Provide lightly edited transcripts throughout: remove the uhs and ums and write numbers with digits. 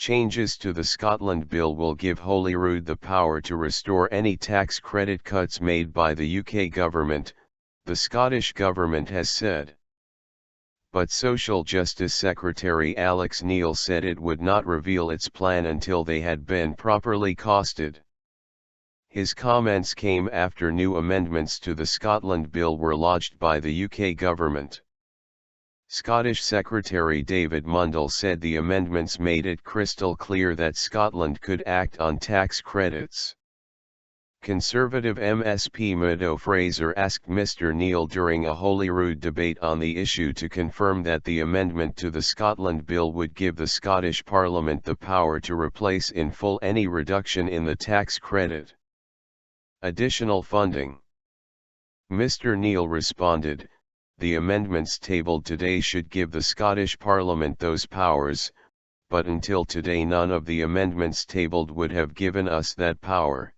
Changes to the Scotland Bill will give Holyrood the power to restore any tax credit cuts made by the UK government, the Scottish government has said. But Social Justice Secretary Alex Neil said it would not reveal its plan until they had been properly costed. His comments came after new amendments to the Scotland Bill were lodged by the UK government. Scottish Secretary David Mundell said the amendments made it crystal clear that Scotland could act on tax credits. Conservative MSP Murdo Fraser asked Mr. Neil during a Holyrood debate on the issue to confirm that the amendment to the Scotland Bill would give the Scottish Parliament the power to replace in full any reduction in the tax credit. Additional funding. Mr. Neil responded, "The amendments tabled today should give the Scottish Parliament those powers, but until today none of the amendments tabled would have given us that power.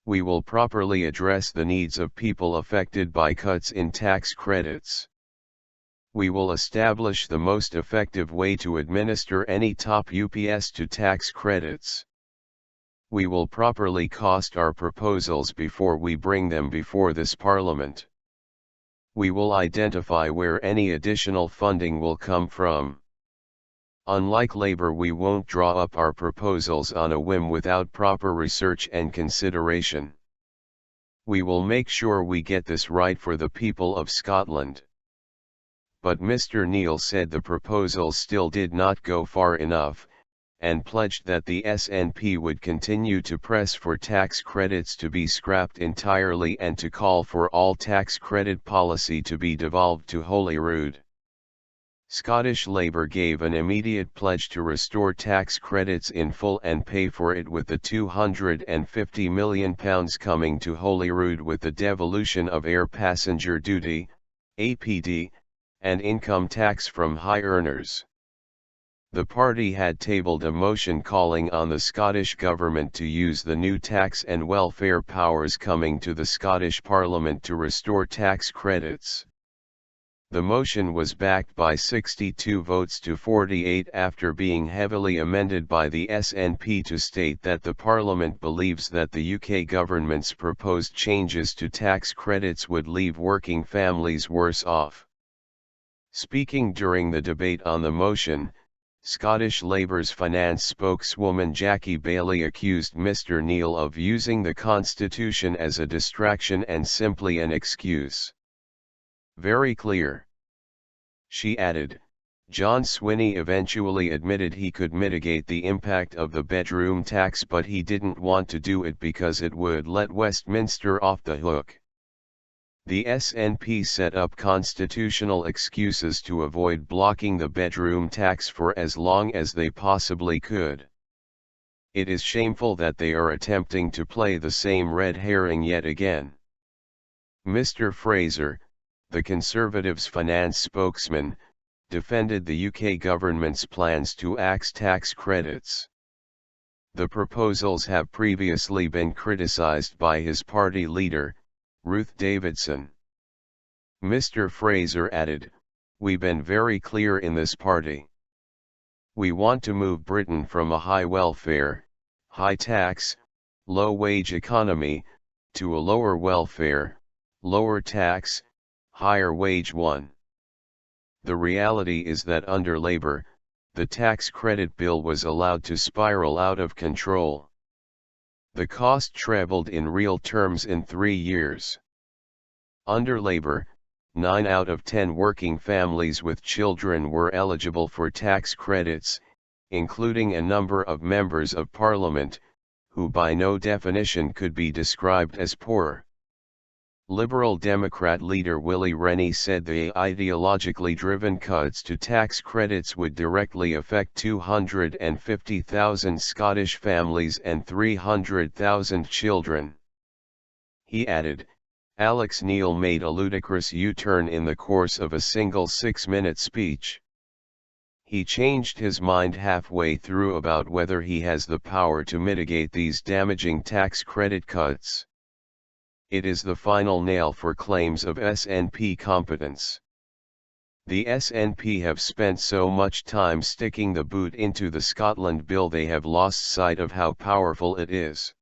We will properly address the needs of people affected by cuts in tax credits. We will establish the most effective way to administer any top ups to tax credits. We will properly cost our proposals before we bring them before this Parliament. We will identify where any additional funding will come from. Unlike Labour, we won't draw up our proposals on a whim without proper research and consideration. We will make sure we get this right for the people of Scotland." But Mr. Neil said the proposals still did not go far enough, and pledged that the SNP would continue to press for tax credits to be scrapped entirely and to call for all tax credit policy to be devolved to Holyrood. Scottish Labour gave an immediate pledge to restore tax credits in full and pay for it, with the £250 million coming to Holyrood with the devolution of air passenger duty, APD, and income tax from high earners. The party had tabled a motion calling on the Scottish Government to use the new tax and welfare powers coming to the Scottish Parliament to restore tax credits. The motion was backed by 62 votes to 48 after being heavily amended by the SNP to state that the Parliament believes that the UK government's proposed changes to tax credits would leave working families worse off. Speaking during the debate on the motion, Scottish Labour's finance spokeswoman Jackie Baillie accused Mr. Neil of using the Constitution as a distraction and simply an excuse. "Very clear," she added. "John Swinney eventually admitted he could mitigate the impact of the bedroom tax, but he didn't want to do it because it would let Westminster off the hook. The SNP set up constitutional excuses to avoid blocking the bedroom tax for as long as they possibly could. It is shameful that they are attempting to play the same red herring yet again." Mr. Fraser, the Conservatives' finance spokesman, defended the UK government's plans to axe tax credits. The proposals have previously been criticised by his party leader, Ruth Davidson. Mr. Fraser added, "We've been very clear in this party. We want to move Britain from a high welfare, high tax, low wage economy, to a lower welfare, lower tax, higher wage one. The reality is that under Labour, the tax credit bill was allowed to spiral out of control. The cost trebled in real terms in 3 years. Under Labour, 9 out of 10 working families with children were eligible for tax credits, including a number of members of Parliament, who by no definition could be described as poor." Liberal Democrat leader Willie Rennie said the ideologically driven cuts to tax credits would directly affect 250,000 Scottish families and 300,000 children. He added, "Alex Neil made a ludicrous U-turn in the course of a single 6-minute speech. He changed his mind halfway through about whether he has the power to mitigate these damaging tax credit cuts. It is the final nail for claims of SNP competence." The SNP have spent so much time sticking the boot into the Scotland Bill they have lost sight of how powerful it is.